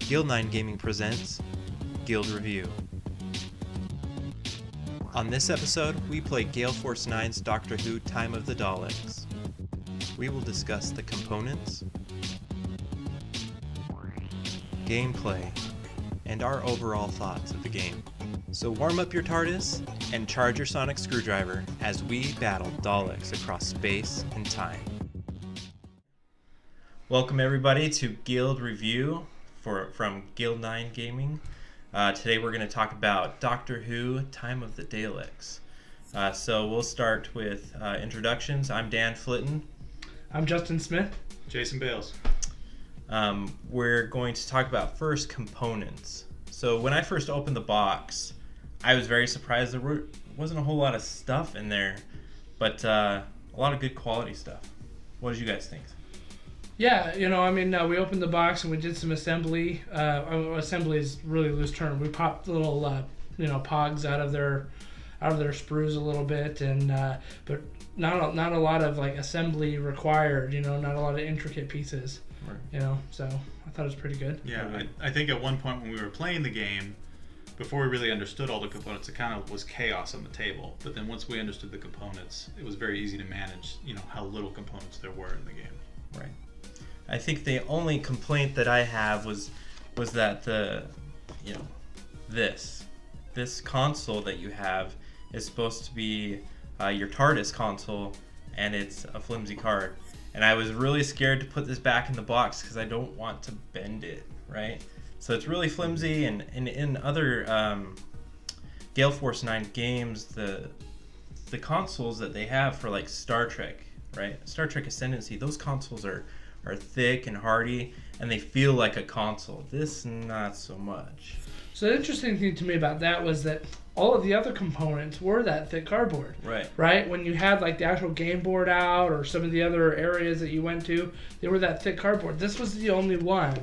Guild 9 Gaming presents Guild Review. On this episode, we play Gale Force 9's Doctor Who Time of the Daleks. We will discuss the components, gameplay, and our overall thoughts of the game. So warm up your Tardis and charge your sonic screwdriver as we battle Daleks across space and time. Welcome everybody to Guild Review from Guild 9 Gaming. Today we're going to talk about Doctor Who Time of the Daleks. So we'll start with introductions. I'm Dan Flitton. I'm Justin Smith. Jason Bales. We're going to talk about first components. So when I first opened the box, I was very surprised there wasn't a whole lot of stuff in there, but a lot of good quality stuff. What did you guys think? Yeah, we opened the box and we did some assembly. Assembly is a really loose term. We popped little, pogs out of their sprues a little bit, and but not a lot of like assembly required. Not a lot of intricate pieces. Right. So I thought it was pretty good. Yeah, I think at one point when we were playing the game, before we really understood all the components, it kind of was chaos on the table. But then once we understood the components, it was very easy to manage. How little components there were in the game. Right. I think the only complaint that I have was that this console that you have is supposed to be your Tardis console, and it's a flimsy card. And I was really scared to put this back in the box because I don't want to bend it, right? So it's really flimsy, and in other Gale Force 9 games, the consoles that they have for like Star Trek, right? Star Trek Ascendancy, those consoles are thick and hardy, and they feel like a console. This, not so much. So the interesting thing to me about that was that all of the other components were that thick cardboard. Right. Right? When you had like the actual game board out or some of the other areas that you went to, they were that thick cardboard. This was the only one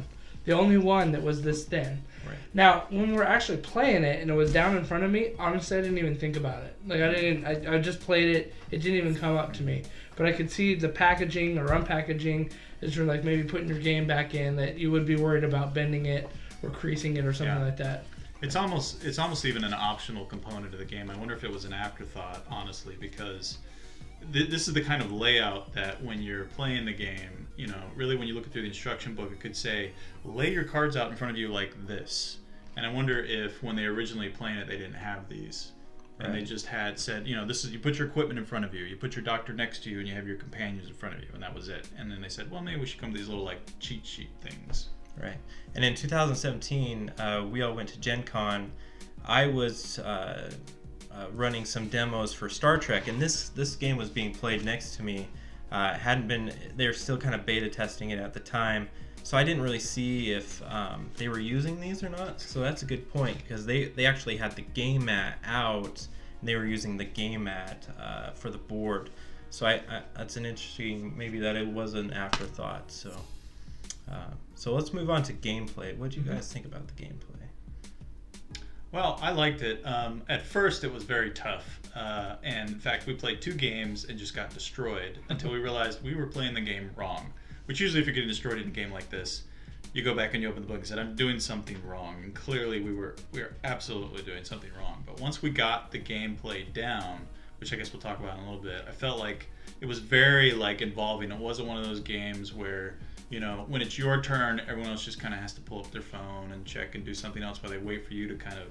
that was this thin. Right. Now, when we were actually playing it and it was down in front of me, honestly, I didn't even think about it. Like I just played it. It didn't even come up to me. But I could see the packaging or unpackaging is for like maybe putting your game back in, that you would be worried about bending it or creasing it or something like that. It's almost even an optional component of the game. I wonder if it was an afterthought, honestly, because this is the kind of layout that when you're playing the game, really when you look through the instruction book, it could say, lay your cards out in front of you like this. And I wonder if when they originally playing it, they didn't have these. And They just had said, this is, you put your equipment in front of you, you put your doctor next to you, and you have your companions in front of you, and that was it. And then they said, well, maybe we should come to these little like cheat sheet things. Right. And in 2017, we all went to Gen Con. I was running some demos for Star Trek, and this game was being played next to me. They were still kind of beta testing it at the time, so I didn't really see if they were using these or not. So that's a good point, because they actually had the game mat out, and they were using the game mat for the board. So that's an interesting, maybe that it was an afterthought. So let's move on to gameplay. What do you guys think about the gameplay? Well, I liked it. At first, it was very tough. And in fact, we played 2 games and just got destroyed until we realized we were playing the game wrong. Which usually, if you're getting destroyed in a game like this, you go back and you open the book and said, I'm doing something wrong. And clearly, we were absolutely doing something wrong. But once we got the gameplay down, which I guess we'll talk about in a little bit, I felt like it was very involving. It wasn't one of those games where when it's your turn, everyone else just kind of has to pull up their phone and check and do something else while they wait for you to kind of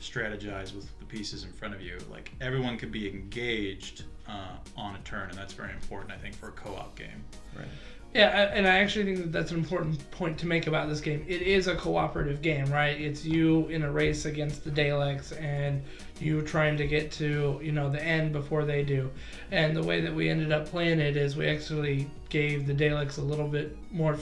strategize with the pieces in front of you. Like, everyone could be engaged on a turn, and that's very important, I think, for a co-op game. Right. Yeah, and I actually think that's an important point to make about this game. It is a cooperative game, right? It's you in a race against the Daleks, and you trying to get to, the end before they do. And the way that we ended up playing it is we actually gave the Daleks a little bit more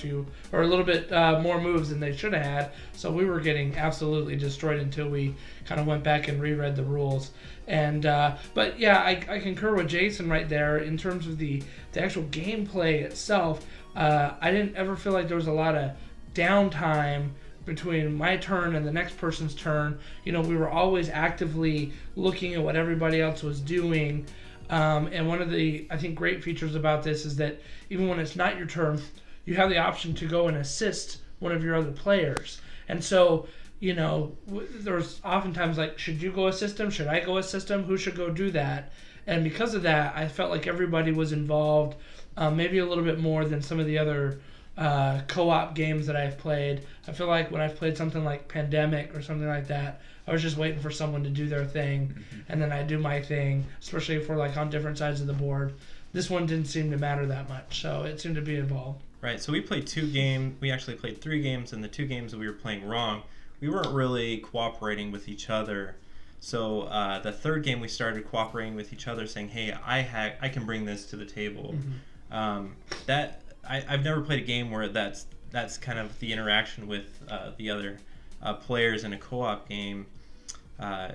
more moves than they should have had. So we were getting absolutely destroyed until we kind of went back and reread the rules. And but yeah, I concur with Jason right there in terms of the actual gameplay itself. I didn't ever feel like there was a lot of downtime between my turn and the next person's turn. We were always actively looking at what everybody else was doing. And one of the, I think, great features about this is that even when it's not your turn, you have the option to go and assist one of your other players. And so, there's oftentimes like, should you go a system? Should I go a system? Who should go do that? And because of that, I felt like everybody was involved, maybe a little bit more than some of the other co-op games that I've played. I feel like when I've played something like Pandemic or something like that, I was just waiting for someone to do their thing, and then I do my thing, especially if we're like on different sides of the board. This one didn't seem to matter that much, so it seemed to be involved. Right, so we played 2 games. We actually played 3 games, and the 2 games that we were playing wrong, we weren't really cooperating with each other. So the 3rd game, we started cooperating with each other, saying, hey, I can bring this to the table. I've never played a game where that's kind of the interaction with the other players in a co-op game.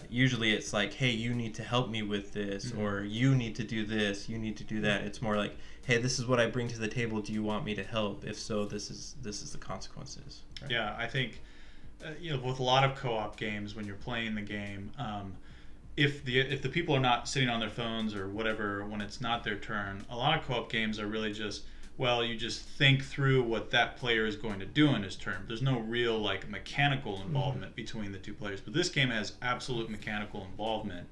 Usually it's like, hey, you need to help me with this, or you need to do this, you need to do that. It's more like, hey, this is what I bring to the table. Do you want me to help? If so, this is the consequences. Right? Yeah, I think with a lot of co-op games, when you're playing the game, if the people are not sitting on their phones or whatever when it's not their turn, a lot of co-op games are really just, well, you just think through what that player is going to do in his turn. There's no real like mechanical involvement between the 2 players. But this game has absolute mechanical involvement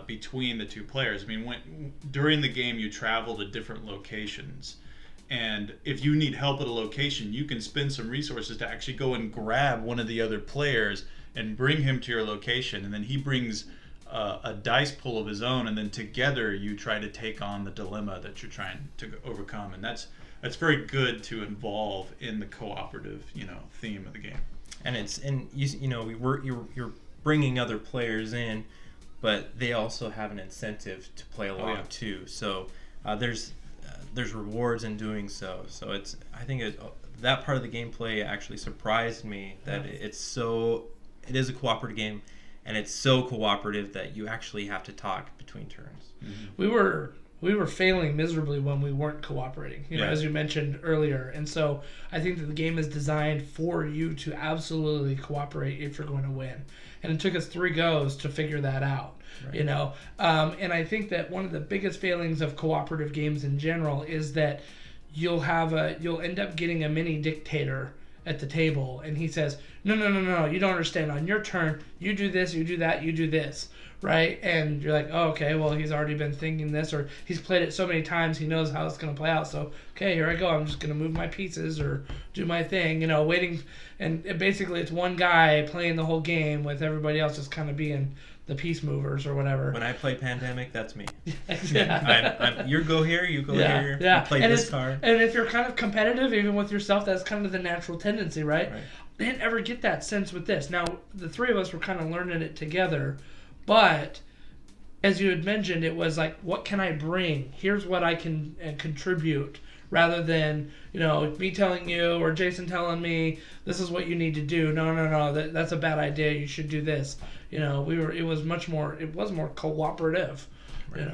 between the 2 players. I mean, during the game you travel to different locations, and if you need help at a location, you can spend some resources to actually go and grab one of the other players and bring him to your location, and then he brings a dice pool of his own, and then together you try to take on the dilemma that you're trying to overcome, and that's very good to involve in the cooperative theme of the game. And you're bringing other players in, but they also have an incentive to play along too. So there's rewards in doing so. So I think that part of the gameplay actually surprised me that it is a cooperative game. And it's so cooperative that you actually have to talk between turns. We were failing miserably when we weren't cooperating, as you mentioned earlier. And so I think that the game is designed for you to absolutely cooperate if you're going to win. And it took us 3 goes to figure that out. Right. And I think that one of the biggest failings of cooperative games in general is that you'll end up getting a mini dictator at the table, and he says, no, you don't understand. On your turn, you do this, you do that, you do this, right? And you're like, oh, okay, well, he's already been thinking this, or he's played it so many times, he knows how it's going to play out. So, okay, here I go. I'm just going to move my pieces or do my thing, waiting. And basically, it's one guy playing the whole game with everybody else just kind of being the peace movers or whatever. When I play Pandemic, that's me. You go here, you go here. Yeah. You play this card. And if you're kind of competitive, even with yourself, that's kind of the natural tendency, right? I didn't ever get that sense with this. Now, the 3 of us were kind of learning it together, but as you had mentioned, it was like, what can I bring? Here's what I can contribute, rather than me telling you or Jason telling me this is what you need to do. No, that's a bad idea. You should do this. It was more cooperative. Right.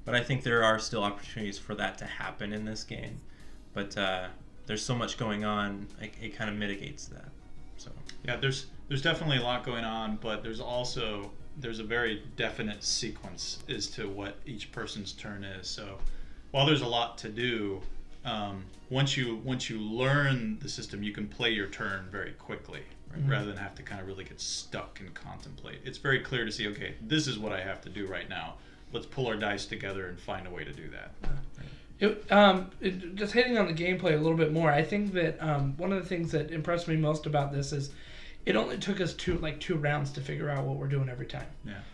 But I think there are still opportunities for that to happen in this game. But there's so much going on, it kind of mitigates that. So yeah, there's definitely a lot going on, but there's a very definite sequence as to what each person's turn is. So while there's a lot to do, once you learn the system, you can play your turn very quickly, right? Rather than have to kind of really get stuck and contemplate. It's very clear to see, okay, this is what I have to do right now. Let's pull our dice together and find a way to do that. Just hitting on the gameplay a little bit more, I think that one of the things that impressed me most about this is it only took us 2 rounds to figure out what we're doing every time.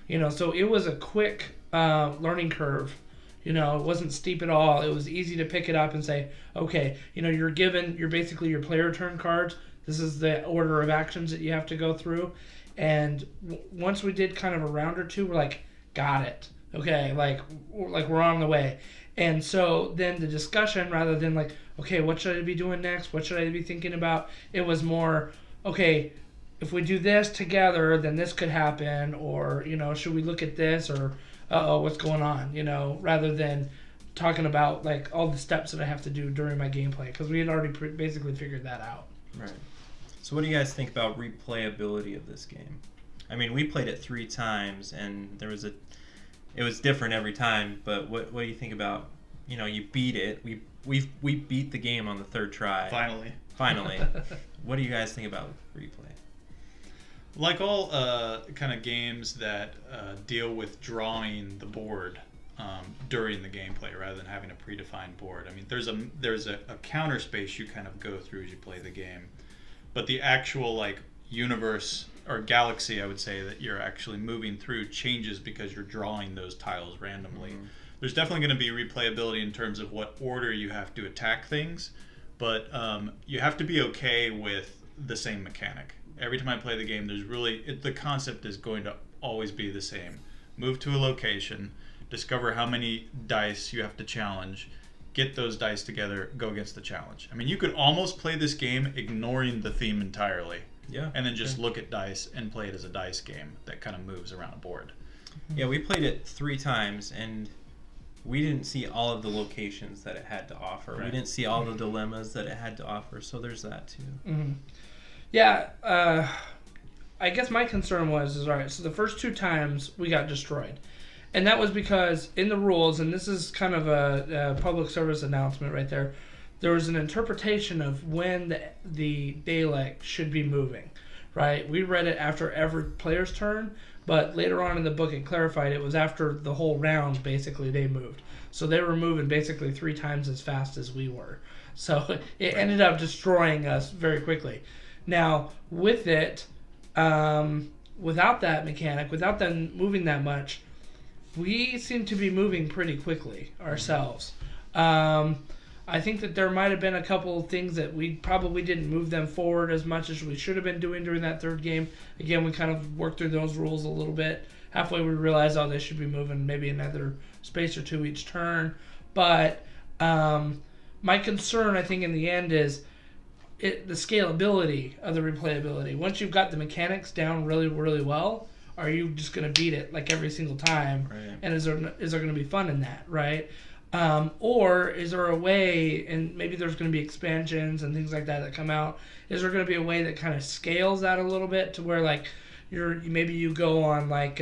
Yeah. So it was a quick learning curve. It wasn't steep at all. It was easy to pick it up and say, okay, you're basically your player turn cards. This is the order of actions that you have to go through. And once we did kind of a round or 2, we're like, got it. Okay, we're on the way. And so then the discussion, rather than like, okay, what should I be doing next? What should I be thinking about? It was more, okay, if we do this together, then this could happen. Or, should we look at this? Or, what's going on? Rather than talking about like all the steps that I have to do during my gameplay. Because we had already basically figured that out. Right. So what do you guys think about replayability of this game? I mean, we played it 3 times, and it was different every time. But what do you think about you beat it. We beat the game on the third try. Finally. What do you guys think about replay? Like all kind of games that deal with drawing the board during the gameplay rather than having a predefined board. I mean, there's a counter space you kind of go through as you play the game, but the actual like universe or galaxy, I would say, that you're actually moving through changes because you're drawing those tiles randomly. Mm-hmm. There's definitely going to be replayability in terms of what order you have to attack things, but you have to be okay with the same mechanic. Every time I play the game, the concept is going to always be the same. Move to a location, discover how many dice you have to challenge, get those dice together, go against the challenge. I mean, you could almost play this game ignoring the theme entirely. Yeah. And then just look at dice and play it as a dice game that kind of moves around a board. Yeah, we played it 3 times, and we didn't see all of the locations that it had to offer. Right. We didn't see all the dilemmas that it had to offer, so there's that too. Mm-hmm. Yeah, I guess my concern was, all right, so the first 2 times we got destroyed. And that was because in the rules, and this is kind of a public service announcement right there, there was an interpretation of when the Dalek should be moving, right? We read it after every player's turn, but later on in the book it clarified it was after the whole round, basically, they moved. So they were moving basically 3 times as fast as we were. So it ended up destroying us very quickly. Now, with it, without that mechanic, without them moving that much, we seem to be moving pretty quickly ourselves. I think that there might have been a couple of things that we probably didn't move them forward as much as we should have been doing during that third game. Again, we kind of worked through those rules a little bit. Halfway we realized, they should be moving maybe another space or 2 each turn. But my concern, I think, in the end is the scalability of the replayability. Once you've got the mechanics down really, really well, are you just going to beat it like every single time? Right. And is there going to be fun in that, right? Or is there a way, and maybe there's going to be expansions and things like that come out, is there going to be a way that kind of scales that a little bit to where like maybe you go on like,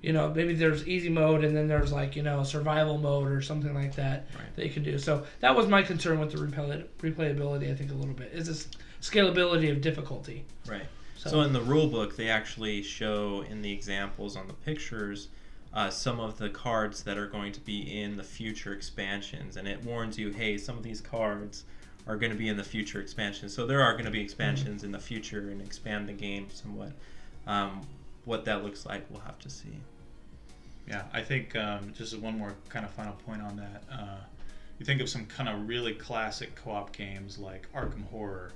maybe there's easy mode and then there's like, survival mode or something like that that you can do. So that was my concern with the replayability, I think, a little bit, is this scalability of difficulty. Right. So in the rule book, they actually show in the examples on the pictures some of the cards that are going to be in the future expansions, and it warns you, hey, some of these cards are going to be in the future expansions. So there are going to be expansions in the future and expand the game somewhat. What that looks like, we'll have to see. Yeah, I think just one more kind of final point on that. You think of some kind of really classic co-op games like Arkham Horror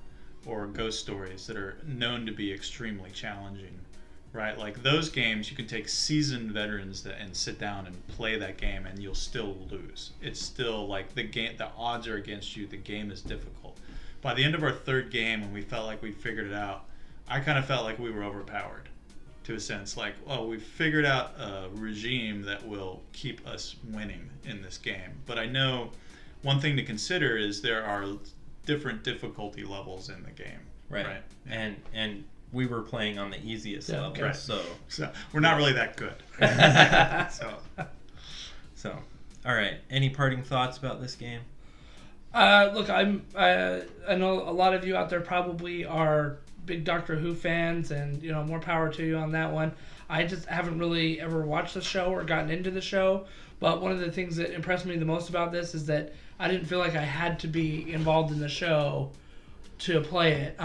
or Ghost Stories that are known to be extremely challenging, right? Like those games, you can take seasoned veterans and sit down and play that game, and you'll still lose. It's still like the odds are against you. The game is difficult. By the end of our third game, when we felt like we figured it out, I kind of felt like we were overpowered, to a sense. Like, we figured out a regime that will keep us winning in this game. But I know one thing to consider is there are different difficulty levels in the game. Right. Yeah. And we were playing on the easiest level, right. So we're not really that good. So, all right. Any parting thoughts about this game? Look, I know a lot of you out there probably are big Doctor Who fans, and more power to you on that one. I just haven't really ever watched the show or gotten into the show. But one of the things that impressed me the most about this is that I didn't feel like I had to be involved in the show to play it.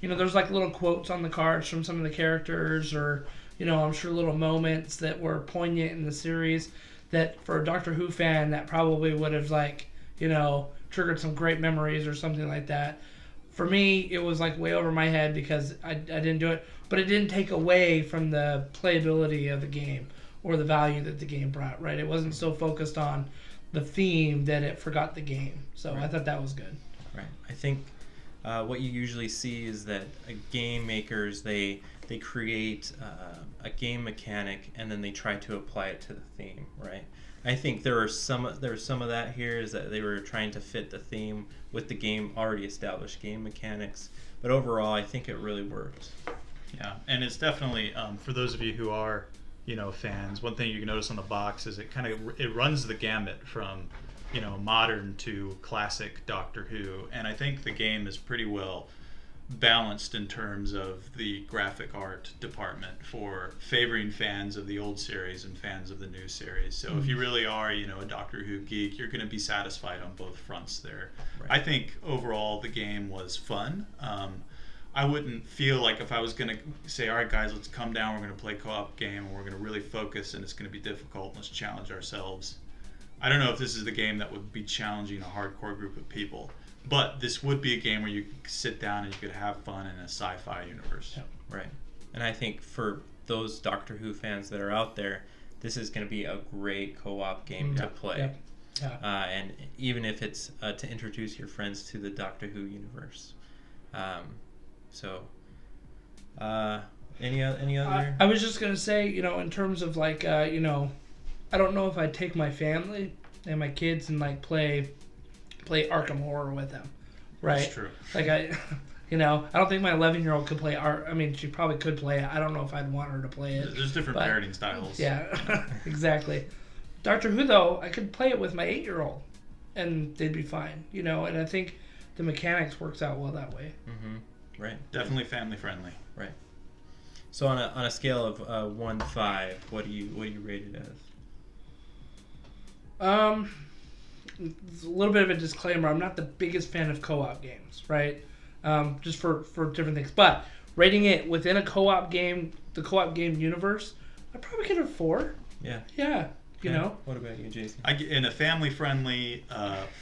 There's like little quotes on the cards from some of the characters, or I'm sure little moments that were poignant in the series that for a Doctor Who fan that probably would have triggered some great memories or something like that. For me, it was like way over my head because I didn't do it, but it didn't take away from the playability of the game or the value that the game brought, right? It wasn't so focused on the theme that it forgot the game. So right. I thought that was good. Right. I think what you usually see is that game makers, they create a game mechanic and then they try to apply it to the theme, right? I think there was some of that here, is that they were trying to fit the theme with the game already established game mechanics, but overall I think it really worked. Yeah, and it's definitely for those of you who are fans, one thing you can notice on the box is it runs the gamut from modern to classic Doctor Who, and I think the game is pretty well balanced in terms of the graphic art department for favoring fans of the old series and fans of the new series. So if you really are, a Doctor Who geek, you're going to be satisfied on both fronts there. Right. I think overall the game was fun. I wouldn't feel like if I was going to say, all right, guys, let's come down, we're going to play co-op game, and we're going to really focus, and it's going to be difficult, let's challenge ourselves. I don't know if this is the game that would be challenging a hardcore group of people. But this would be a game where you could sit down and you could have fun in a sci-fi universe. Yep. Right. And I think for those Doctor Who fans that are out there, this is going to be a great co-op game to play. Yep. Yeah. And even if it's to introduce your friends to the Doctor Who universe. Any other? I was just going to say, in terms of like, I don't know if I'd take my family and my kids and like play Arkham Horror with them, right? That's true. Like I don't think my 11-year-old could play I mean, she probably could play it. I don't know if I'd want her to play it. There's different parenting styles. Yeah, exactly. Doctor Who, though, I could play it with my 8-year-old, and they'd be fine, And I think the mechanics works out well that way. Mm-hmm. Right. Definitely family friendly. Right. So on a scale of 1 to 5, what do you rate it as? It's a little bit of a disclaimer. I'm not the biggest fan of co-op games, right? Just for different things. But rating it within a co-op game, the co-op game universe, I'd probably give it a 4. Yeah. Yeah. Okay. What about you, Jason? In a family-friendly,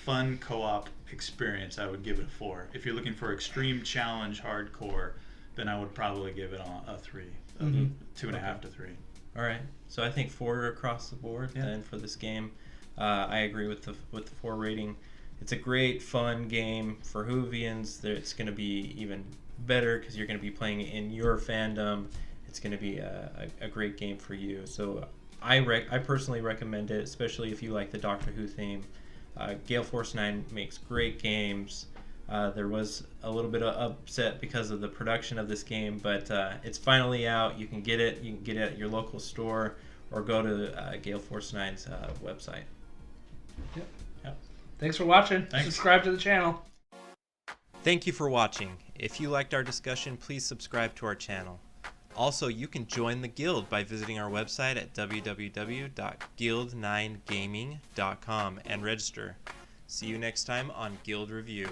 fun co-op experience, I would give it a 4. If you're looking for extreme challenge, hardcore, then I would probably give it a 3, 2.5 to 3. All right. So I think 4 across the board then for this game. I agree with the 4 rating. It's a great, fun game for Whovians. It's going to be even better because you're going to be playing it in your fandom. It's going to be a great game for you. So I personally recommend it, especially if you like the Doctor Who theme. Gale Force 9 makes great games. There was a little bit of upset because of the production of this game, but it's finally out. You can get it. You can get it at your local store or go to Gale Force 9's website. Yep. Thanks for watching. Thanks. Subscribe to the channel. Thank you for watching. If you liked our discussion, please subscribe to our channel. Also, you can join the Guild by visiting our website at www.guild9gaming.com and register. See you next time on Guild Review.